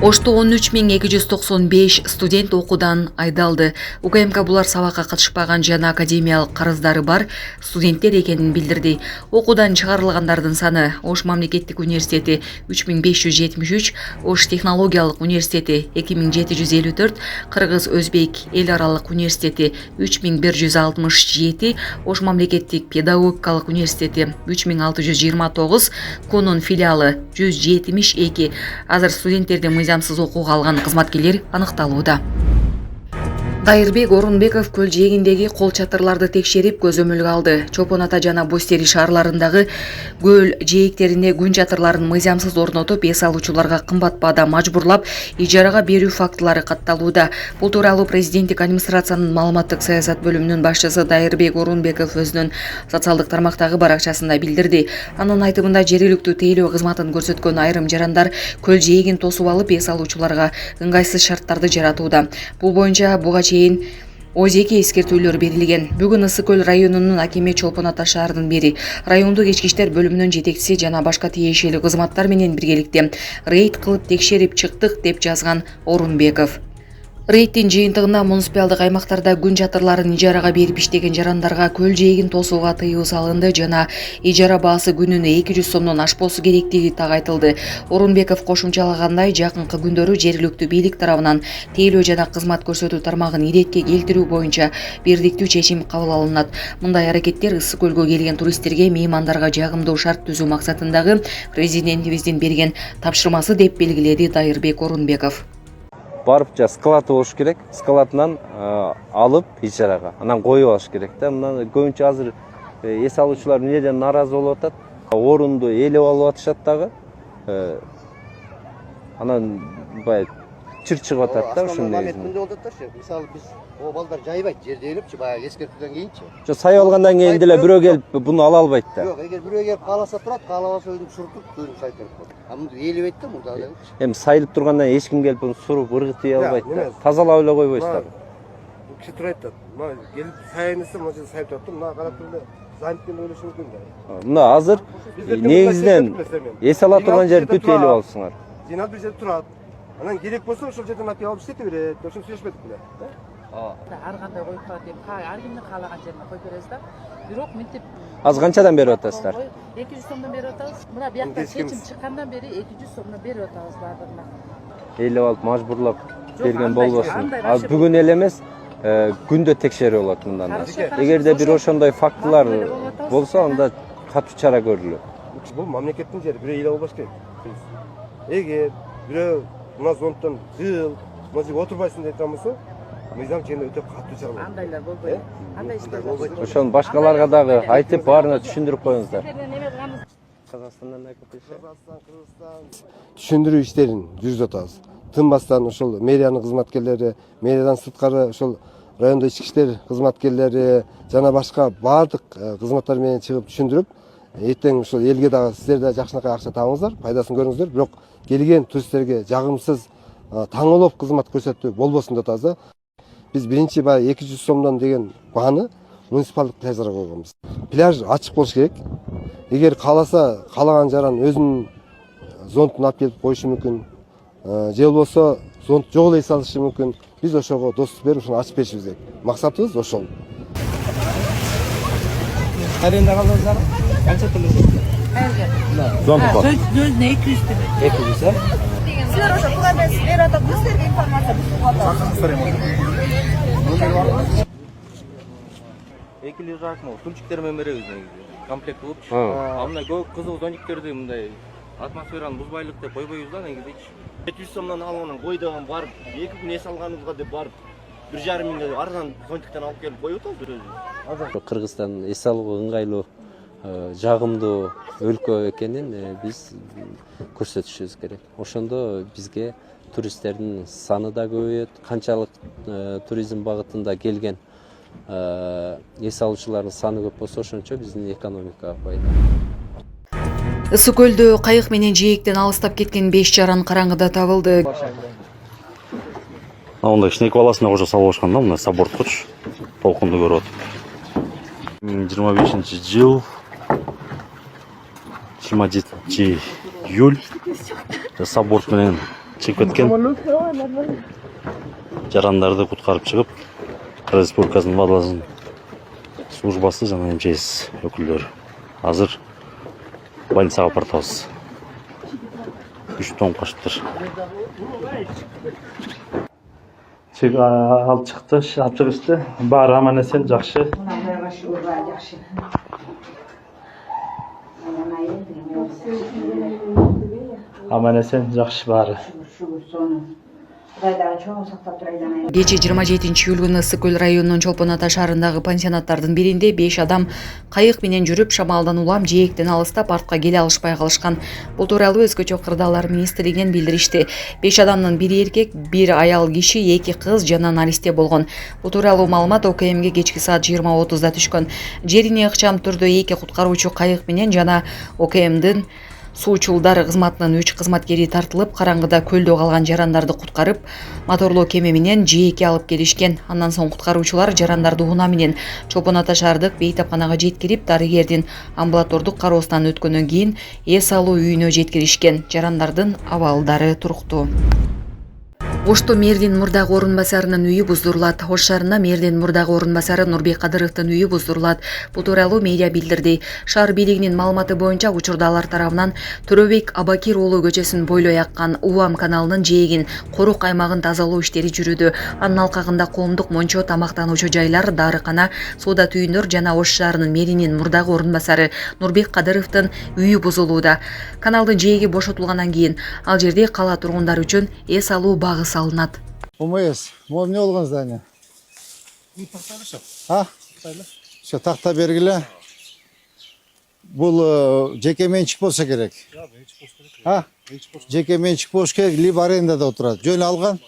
Ошто 13.295 студент окуудан айдалды. УКМК булар сабакка катышпаган жана академиялык карыздары бар студенттер экенин билдирди. Окуудан чыгарылгандардын саны: Ош мамлекеттик университети 3573, Ош технологиялык университети 2754, Кыргыз Өзбек эл аралык университети 3167, Ош мамлекеттик педагогикалык университети 3629, Конун филиалы 172. Азыр студенттердин мыйзамсыз окууга алган кызматкерлер аныкталууда. Дайырбек Орунбеков көл жээгиндеги кол чатырларды текшерип көзөмөлгө алды. Чопон Ата жана Бостери шаарларындагы көл жээктерине күн чатырларын мыйзамсыз орнотуп, эс алуучуларга кымбат баада мажбурлап ижарага берүү фактылары катталууда. Бул тууралуу президенттик администрациянын маалыматтык саясат бөлүмүнүн башчысы Дайырбек Орунбеков өзүнүн социалдык тармактагы баракчасында билдирди. Анын айтымында жергиликтүү тейлөө кызматын көрсөткөн айрым жарандар көл жээгин тосуп алып, эс алуучуларга ыңгайсыз шарттарды жаратууда. Бул боюнча буга чейин 12 эскертүүлөр берилген. Бүгүн Ысык көл районунун акими Чолпон Ата шаарынын мэри, райондук ички иштер бөлүмүнүн жетекчиси жана башка тиешелүү кызматтар менен биргеликте рейд кылып текшерип чыктык деп жазган Орунбеков. Рейдтин жыйынтыгында муниципалдык аймактарда күн чатырларын ижарага берип иштеген жарандарга көл жээгин тосууга тыюу салынды жана ижара баасы күнүнө 200 сомдон ашпосу керектиги так айтылды. Орунбеков кошумчалагандай, жакынкы күндөрү жергиликтүү бийлик тарабынан тейлөө жана кызмат көрсөтүү тармагын иретке келтирүү боюнча бирдиктүү чечим кабыл алынат. Мындай аракеттер Ысык көлгө келген туристтерге, меймандарга жагымдуу шарт түзүү максатындагы президентибиздин берген тапшырмасы деп белгиледи Дайырбек Орунбеков. Барып скалаты болуш керек, скалатынан алып ижарага, анан коюп алыш керек да. Мына көбүнчө азыр эс алуучулар эмнеден нааразы болуп атат? Орунду ээлеп алып атышат дагы. Анан бай чыр чыгып атат да ушундай. Мындай болуп атат. Мисалы биз о балдар жайбайт, жерде ээлепчи, баягы эскертүүдөн кийинчи. Жо сай алгандан кийин деле бирөө келип буну ала албайт да. Жок, эгер бирөө келип кааласа турат, каалабаса өзүн шуртуп, көзүн шайтырып коет. Мындай ээлебейт да мурда эле. Эми сайылып тургандан эч ким келип буну суруп ыргытый албайт да. Тазалап эле койбойсуз да. Бул киши туруп айтат. Мына келип сайынысы, мына жерде сайып турат, мына карап туруп занятпен ойлошу мүмкүн да. Мына азыр негизинен эс ала турган жер бүт ээлеп алыпсыңар. Жиналып бир жерде турат. Анан керек болсо ошол жерден алып иштете берет. Ошону сүйлөшпөдүк беле. Ар кандай коюп коет деп, ар кимдин каалаган жерине коюп беребиз да. Бирок мынтип Азыр канчадан берип атасыздар? 200 сомдон берип атабыз. Мына бияктан чечим чыккандан бери 200 сомдон берип атабыз баардыгына. Ээлеп алып мажбурлап берген болбосун. Ал бүгүн эле эмес, күндө текшерүү болот мындан да. Эгерде бир ошондой фактылар болсо, анда катуу чара көрүлөт. Бул мамлекеттин жери, бирөө ээлеп албаш керек. Эгер бирөө мына зонттон жыл, мына жерге отурбайсың деп айтамысы, мыйзам чегинде өтө катуу чаралар. Андайлар болбойт. Андай иштер болбойт. Ошону башкаларга дагы айтып, баарына түшүндүрүп коюңуздар. Казакстандан Кыргызстан түшүндүрүү иштерин жүргүзүп атабыз. Тынбастан ошол мэриянын кызматкерлери, мэриядан сырткары ошол райондо ички иштер кызматкерлери жана башка баардык кызматтар менен чыгып түшүндүрүп, эртең ошол элге дагы сиздер да жакшынакай акча табыңыздар, пайдасын көрүңүздөр, бирок келген туристтерге жагымсыз таңолоп кызмат көрсөтүү болбосун деп атабыз да. Биз биринчи баягы 200 сомдон деген бааны муниципалдык пляждарга койгонбуз. Пляж ачык болуш керек. Эгер кааласа, каалаган жаран өзүнүн зонтун алып келип коюшу мүмкүн. Же болбосо зонт жок эле салышы мүмкүн. Биз ошого доступ берип, ошону ачып беришибиз керек. Максатыбыз ошол. Аренда калдыңыздар? Канча төлөйсүз? Зонтко. Өзүнө 200 төлөйт. 200, а? Силер ошо кула эмес, берип атат, силерге информация берип. 2 лир жакмы, тунчуктер менен беребиз негизи. Комплект болупчу. А мындай көп кызыл зонтиктерди мындай атмосфераны бузбайлык деп койбойбуз да негизичи. 700 сомдон алгандан койдогон барып, 2 күн эс алганыбызга деп барып 1,5 миңге арзан зонтиктен алып келип коюп атабыз. Кыргызстан эс алууга ыңгайлуу, жагымдуу өлкө экенин биз көрсөтүшүбүз керек. Ошондо бизге туристтердин саны да көбөйөт, канчалык туризм багытында келген эс алуучулардын саны көп болсо, ошончо биздин экономикага пайда. Ысык көлдө кайык менен жээктен алыстап кеткен 5 жаран караңгыда табылды. Ондай ишнек баласына уже салып ашкан да, мына саборткучу толкунду көрүп атып. 25-жыл 27 июль саборт менен чыгып кеткен. Жарандарды куткарып чыгып, Кыргыз Республикасынын Водолазын службасы жана МЧС өкүлдөрү азыр больницага алып баратабыз. 3 том кашыптыр. Алып чыгышты. Баары аман эсен, жакшы. Аман эсен, жакшы баары. Кече 27 июль Ысык көл районунун Чолпон Ата шаарындагы пансионаттардын биринде 5 адам кайык менен жүрүп шамалдан улам жээктен алыстап артка келе алышпай калышкан. Бул тууралуу Өзгөчө кырдаалар министрлигинен билдиришти. 5 адамдын бири эркек, бир аял киши, 2 кыз жана налисте болгон. Бул тууралуу маалымат ОКМге кечки саат 20:30да түшкөн. Жерине ыкчам түрдө 2 куткаруучу кайык менен жана ОКМдин суучулдар кызматынын 3 кызматкери тартылып, караңгыда көлдө калган жарандарды куткарып, моторлуу кеме менен жээкке алып келишкен. Андан соң куткаруучулар жарандарды унаа менен Чолпон Ата шаардык бейтапканага жеткирип, дарыгердин амбулатордук кароосунан өткөндөн кийин эс алуу үйүнө жеткиришкен. Жарандардын абалдары туруктуу. Ошто мэрдин мурдагы орун басарынын үйү буздурулат. Ош шаарында мэрдин мурдагы орун басары Нурбек Кадыровдун үйү буздурулат. Бул тууралуу медиа билдирди. Шаар бийлигинин маалыматы боюнча учурда алар тарабынан Төрөбек Абакир уулу көчөсүн бойлой аккан Увам каналынын жээгин, корук аймагын тазалоо иштери жүрүүдө. Анын алкагында коомдук мончо, тамактануучу жайлар, дарыкана, соода түйүндөр жана Ош шаарынын мэринин мурдагы орун басары Нурбек Кадыровдун үйү бузулууда. Каналдын жээги бошотулгандан кийин ал жерде кала тургундары үчүн эс алуу багы салынат. ОМС, эмне болгон здание? Все, такта бергиле. Бул жеке менчик болсо керек. Жеке менчик болуш керек, либо арендада отурат. Жөн алган.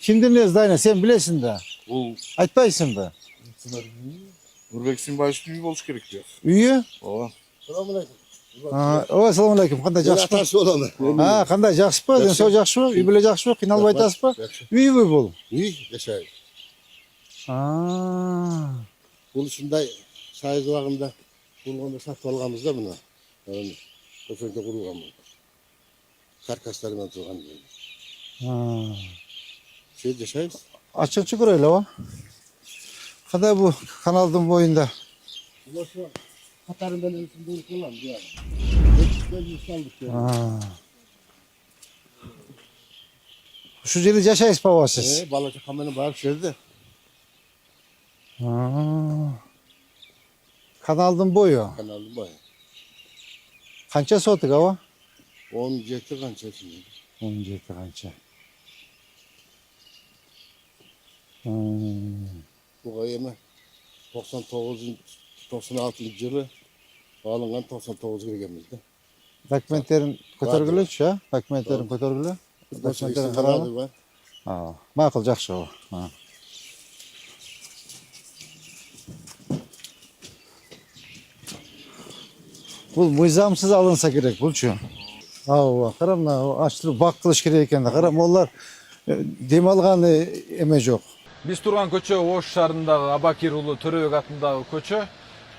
Кимдин здание, сен билесиң да? Бул айтпайсың да? Нурбек Симбаевичтин үйү болуш керек деп. Үйү? Ооба. Ооба, ассаламу алейкум. Кандай жакшысызбы? Кандай жакшысызбы? Ден соо жакшыбы? Үй бүлө жакшыбы? Кыйналбай атасызбы? Үйбү бул? Үй жашайбыз. Бул ушундай сайыз убагында болгондо сатып алганбыз да муну. Ошондо курулган бул. Каркастары менен турган жер. Сен жашайбыз. Ачыкчы көрөлү, ооба. Кандай бул каналдын боюнда? Катарын менен бул кылам, Ушу жерде жашайсызбы сиз? Бала чака менен барып жерде. Каналдын бою? Каналдын бою. Канча сотук аба? 17 канча. 17 канча. Буга эми 96-жылы алынган 99 киргенбиз да. Документтерин көтөргүлөчү, а? Документтерин көтөргүлө. Документтерин каралды. Макул, жакшы ооба. Бул мыйзамсыз алынса керек, булчу. Ооба, кара мына ачтырып бак кылыш керек экен да. Кара молар дем алган эме жок. Биз турган көчө Ош шаарындагы Абакир уулу Төрөбек атындагы көчө.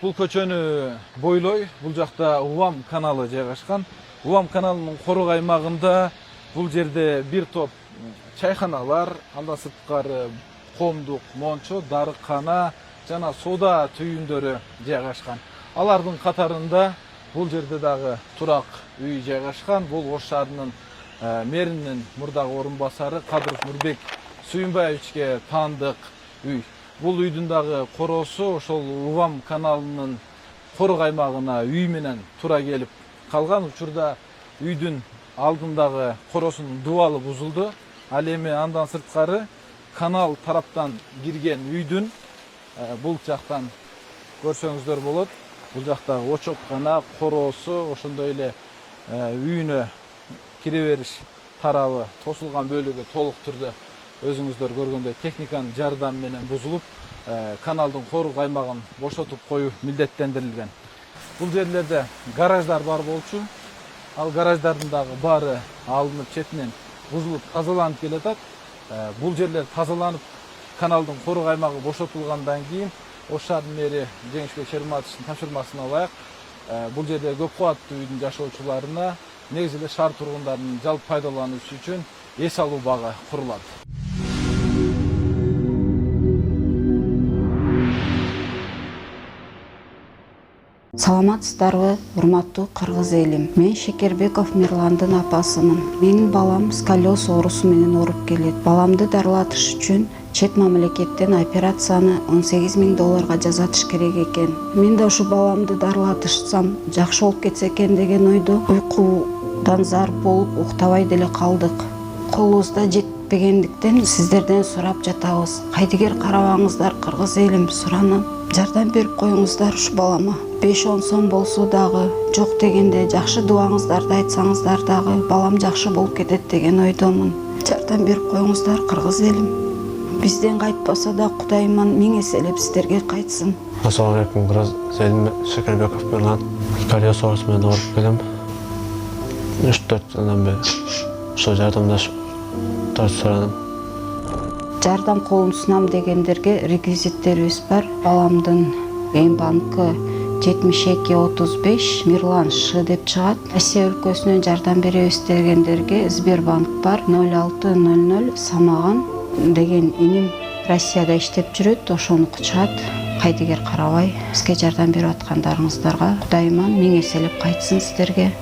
Бул көчөнү бойлой, бул жакта Увам каналы жайгашкан. Увам каналынын корук аймагында бул жерде бир топ чайханалар, андан сырткары коомдук мончо, дарыкана жана соода түйүндөрү жайгашкан. Алардын катарында бул жерде дагы турак үй жайгашкан. Бул Ош шаарынын мэринин мурдагы орун басары Кадыров Нурбек Сүйүнбаевичке таандык үй. Бул үйдүн дагы короосу ошол Увам каналынын корук аймагына үй менен туура келип калган. Учурда үйдүн алдындагы короосунун дубалы бузулду. Ал эми андан сырткары канал тараптан кирген үйдүн бул жактан көрсөңүздөр болот. Бул жакта очоткана, короосу, ошондой эле үйүнө кире бериш тарабы тосулган бөлүгү толук түрдө өзүңүздөр көргөндөй техниканын жардамы менен бузулуп, каналдын корук аймагын бошотуп коюу милдеттендирилген. Бул жерлерде гараждар бар болчу. Ал гараждардын дагы баары алынып четинен бузулуп тазаланып келатат. Бул жерлер тазаланып, каналдын корук аймагы бошотулгандан кийин Ош шаарынын мэри Жеңишбек Шерматовичтин тапшырмасына ылайык бул жерде көп кубаттуу үйдүн жашоочуларына негизи эле шаар тургундарынын жалпы пайдалануусу үчүн эс алуу бага курулат. Саламатсыздарбы, урматтуу кыргыз элим. Мен Шекербеков Мирландын апасымын. Менин балам сколиоз оорусу менен ооруп келет. Баламды дарылатыш үчүн чет мамлекеттен операцияны $18.000 жасатыш керек экен. Мен да ушу баламды дарылатышсам жакшы болуп кетсе экен деген ойдо уйкудан зар болуп уктабай деле калдык. Колубузда жетпегендиктен сиздерден сурап жатабыз. Кайдыгер карабаңыздар кыргыз элим, суранам. Жардам берип коюңуздар ушу балама. 5-10 сом болсо дагы, жок дегенде жакшы дубаңыздарды айтсаңыздар дагы балам жакшы болуп кетет деген ойдомун. Жардам берип коюңуздар кыргыз элим. Бизден кайтпаса да Кудайыман миң эселеп сиздерге кайтсын. Ассаламу алейкум, кыргыз элим. Шекербеков Мирлан. Сколиоз оорусу менен ооруп келем. 3-4 жылдан бери ошо жардамдашып сурадым. Жардам колун сунам дегендерге реквизиттерибиз бар. Баламдын банкы 7235 Мирлан Ш деп чыгат. Россия өлкөсүнөн жардам беребиз дегендерге Сбербанк бар 0600 Самаган деген иним Россияда иштеп жүрөт, ошону кычат. Кайдыгер карабай бизге жардам берип аткандарыңыздарга Кудайыман миң эселеп кайтсын сиздерге.